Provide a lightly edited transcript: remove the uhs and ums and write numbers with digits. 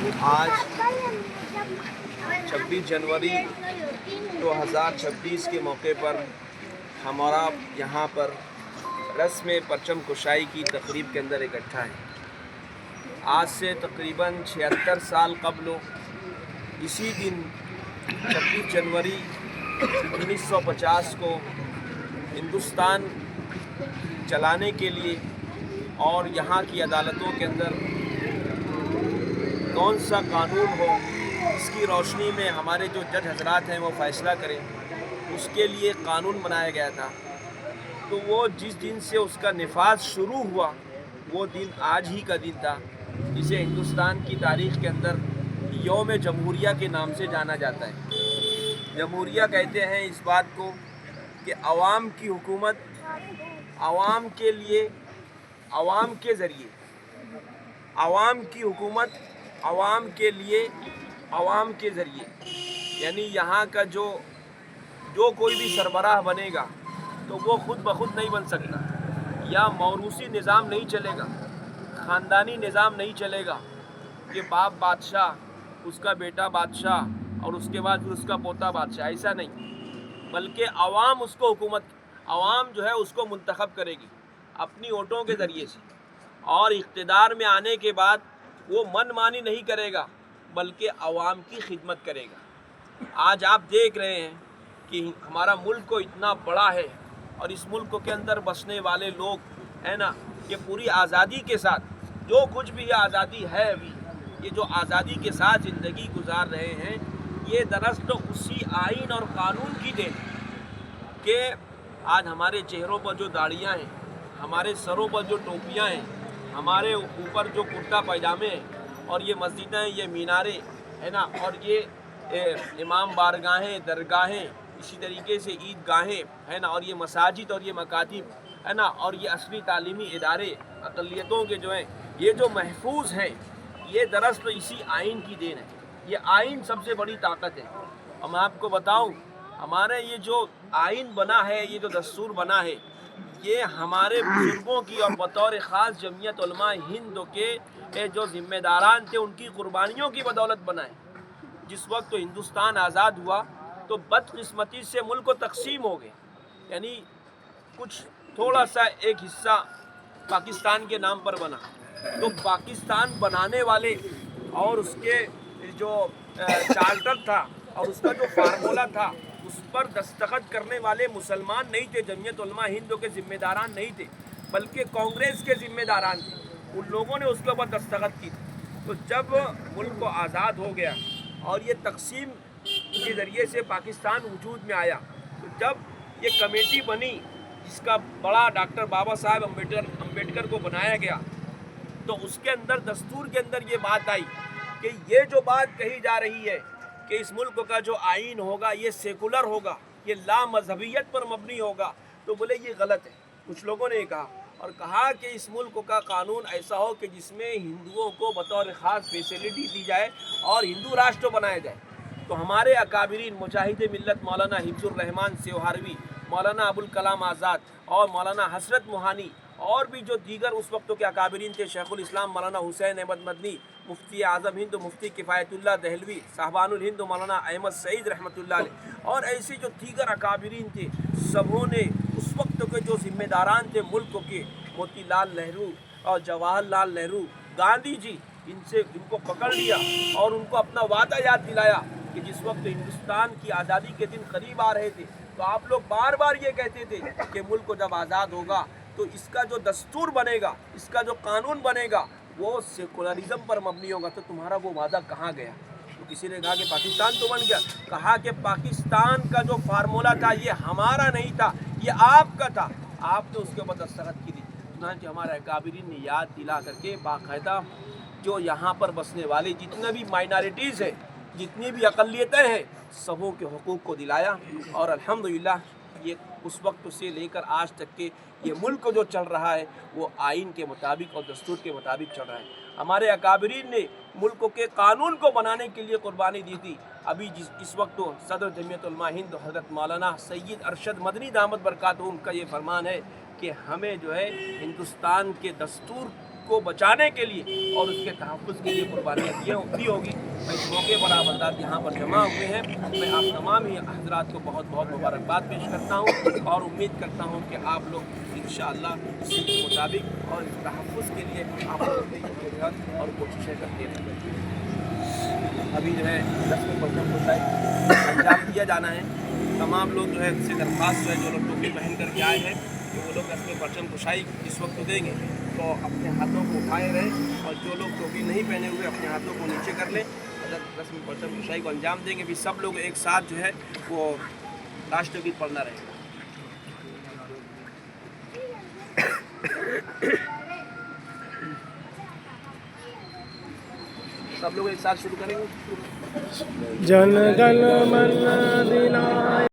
आज 26 जनवरी 2026 के मौके पर हमारा यहाँ पर रस्म परचम कुशाई की तकरीब के अंदर इकट्ठा है। आज से तकरीबन 76 साल कब्ल इसी दिन 26 जनवरी 1950 को हिंदुस्तान चलाने के लिए और यहाँ की अदालतों के अंदर कौन सा कानून हो इसकी रोशनी में हमारे जो जज हजरात हैं वो फ़ैसला करें, उसके लिए कानून बनाया गया था। तो वो जिस दिन से उसका निफाज शुरू हुआ वो दिन आज ही का दिन था, जिसे हिंदुस्तान की तारीख़ के अंदर यौम जमहूरिया के नाम से जाना जाता है। जमहूरिया कहते हैं इस बात को कि अवाम की हुकूमत अवाम के लिए, अवाम के ज़रिए, अवाम की हुकूमत अवाम के लिए, अवाम के ज़रिए। यानी यहाँ का जो कोई भी सरबराह बनेगा तो वो ख़ुद ब खुद नहीं बन सकता, या मौरूसी निज़ाम नहीं चलेगा, ख़ानदानी निज़ाम नहीं चलेगा कि बाप बादशाह, उसका बेटा बादशाह और उसके बाद फिर उसका पोता बादशाह। ऐसा नहीं, बल्कि अवाम उसको हुकूमत, अवाम जो है उसको मुंतखब करेगी अपनी वोटों के ज़रिए से, और इक़्तिदार में आने के बाद वो मनमानी नहीं करेगा बल्कि अवाम की खिदमत करेगा। आज आप देख रहे हैं कि हमारा मुल्क को इतना बड़ा है और इस मुल्क के अंदर बसने वाले लोग है ना, ये पूरी आज़ादी के साथ जो कुछ भी आज़ादी है, अभी ये जो आज़ादी के साथ ज़िंदगी गुजार रहे हैं, ये दरअसल उसी आइन और क़ानून की देन कि आज हमारे चेहरों पर जो दाढ़ियाँ हैं, हमारे सरों पर जो टोपियाँ हैं, हमारे ऊपर जो कुर्ता पैजामे हैं, और ये मस्जिदें, ये मीनारे है ना, और ये इमाम बारगाहें, दरगाहें, इसी तरीके से ईदगाहें है ना, और ये मसाजिद और ये मकातिब है ना, और ये असली तालीमी इदारे अक़लियतों के जो हैं, ये जो महफूज हैं, ये दरअसल इसी आइन की देन है। ये आइन सबसे बड़ी ताकत है। और मैं आपको बताऊं, हमारे ये जो आइन बना है, ये जो दस्तूर बना है, ये हमारे बुजुर्गों की और बतौर ख़ास जमीयत उलमा हिंद के जो ज़िम्मेदारान थे उनकी कुर्बानियों की बदौलत बना है। जिस वक्त तो हिंदुस्तान आज़ाद हुआ तो बदकिस्मती से मुल्क को तकसीम हो गए, यानी कुछ थोड़ा सा एक हिस्सा पाकिस्तान के नाम पर बना। तो पाकिस्तान बनाने वाले और उसके जो चार्टर था और उसका जो फार्मूला था, उस पर दस्तखत करने वाले मुसलमान नहीं थे, जमीयत उलमा हिंद के ज़िम्मेदारान नहीं थे, बल्कि कांग्रेस के ज़िम्मेदारान थे। उन लोगों ने उसके ऊपर दस्तखत की। तो जब मुल्क को आज़ाद हो गया और ये तकसीम के ज़रिए से पाकिस्तान वजूद में आया, तो जब ये कमेटी बनी जिसका बड़ा डॉक्टर बाबा साहब अम्बेडकर को बनाया गया, तो उसके अंदर दस्तूर के अंदर ये बात आई कि ये जो बात कही जा रही है कि इस मुल्क का जो आइन होगा ये सेकुलर होगा, ये ला मजहबियत पर मबनी होगा, तो बोले ये गलत है। कुछ लोगों ने कहा और कहा कि इस मुल्क का कानून ऐसा हो कि जिसमें हिंदुओं को बतौर ख़ास फैसिलिटी दी जाए और हिंदू राष्ट्र बनाया जाए। तो हमारे अकाबिरीन मुजाहिद मिल्लत मौलाना हिफ्जुर रहमान सेवहारवी, मौलाना अबुल कलाम आज़ाद और मौलाना हसरत मोहानी और भी जो दीगर उस वक्त के अकाबिरीन थे, शेखुल इस्लाम मौलाना हुसैन अहमद मदनी, मुफ्ती आज़म हिंद मुफ्ती किफ़ायतुल्लाह दहलवी, साहबानुल हिंद मौलाना अहमद सईद रहमतुल्लाह अलैह, और ऐसे जो दीगर अकाबिरीन थे, सबों ने उस वक्त के जो ज़िम्मेदारान थे मुल्क के, मोतीलाल नेहरू और जवाहरलाल नेहरू, गांधी जी, इनको पकड़ लिया और उनको अपना वादा याद दिलाया कि जिस वक्त हिंदुस्तान की आज़ादी के दिन करीब आ रहे थे, तो आप लोग बार बार ये कहते थे कि मुल्क को जब आज़ाद होगा तो इसका जो दस्तूर बनेगा, इसका जो कानून बनेगा, वो सेकुलरिज्म पर मबनी होगा। तो तुम्हारा वो वादा कहाँ गया? तो किसी ने कहा कि पाकिस्तान तो बन गया। कहा कि पाकिस्तान का जो फार्मूला था ये हमारा नहीं था, ये आपका था, आपने उसके ऊपर दस्तखत की थी। चुनांचे हमारे अकाबिरीन ने याद दिला करके बाकायदा जो यहाँ पर बसने वाले जितने भी माइनॉरिटीज़ हैं, जितनी भी अक़लियतें हैं, सबों के हुकूक़ को दिलाया। और अल्हम्दुलिल्लाह ये उस वक्त से लेकर आज तक के ये मुल्क जो चल रहा है वो आइन के मुताबिक और दस्तूर के मुताबिक चल रहा है। हमारे अकाबिरीन ने मुल्क के कानून को बनाने के लिए कुर्बानी दी थी। अभी इस वक्त तो सदर जमीयत उलमा हिंद हज़रत मौलाना सैयद अरशद मदनी दामद बरकातहू का ये फरमान है कि हमें जो है हिंदुस्तान के दस्तूर को बचाने के लिए और उसके तहफ़्फ़ुज़ के लिए कुर्बानियाँ दी होगी। मैं इस मौके पर आप हज़रात यहाँ पर जमा हुए हैं, मैं आप तमाम ही हज़रात को बहुत बहुत मुबारकबाद पेश करता हूँ और उम्मीद करता हूँ कि आप लोग इंशाअल्लाह इसी के मुताबिक और इस तहफ़्फ़ुज़ के लिए आप लोग अपनी जद्दोजहद और कोशिशें करते रहेंगे। अभी जो है रस्म परचम कुशाई अंजाम दिया जाना है। तमाम लोग जो है इससे दरख्वास्त है, जो लोग टोपी पहन कर के आए हैं तो वो लोग रस्म परचम कुशाई इस वक्त देंगे तो अपने हाथों को उठाए रहें, और जो लोग टोपी नहीं पहने हुए अपने हाथों को नीचे कर लें। रस्म परचम कुशाई को अंजाम देंगे भी सब लोग एक साथ जो है वो राष्ट्रगीत पढ़ना रहेगा। सब लोग एक साथ शुरू करेंगे। जन गण मन अधिनायक।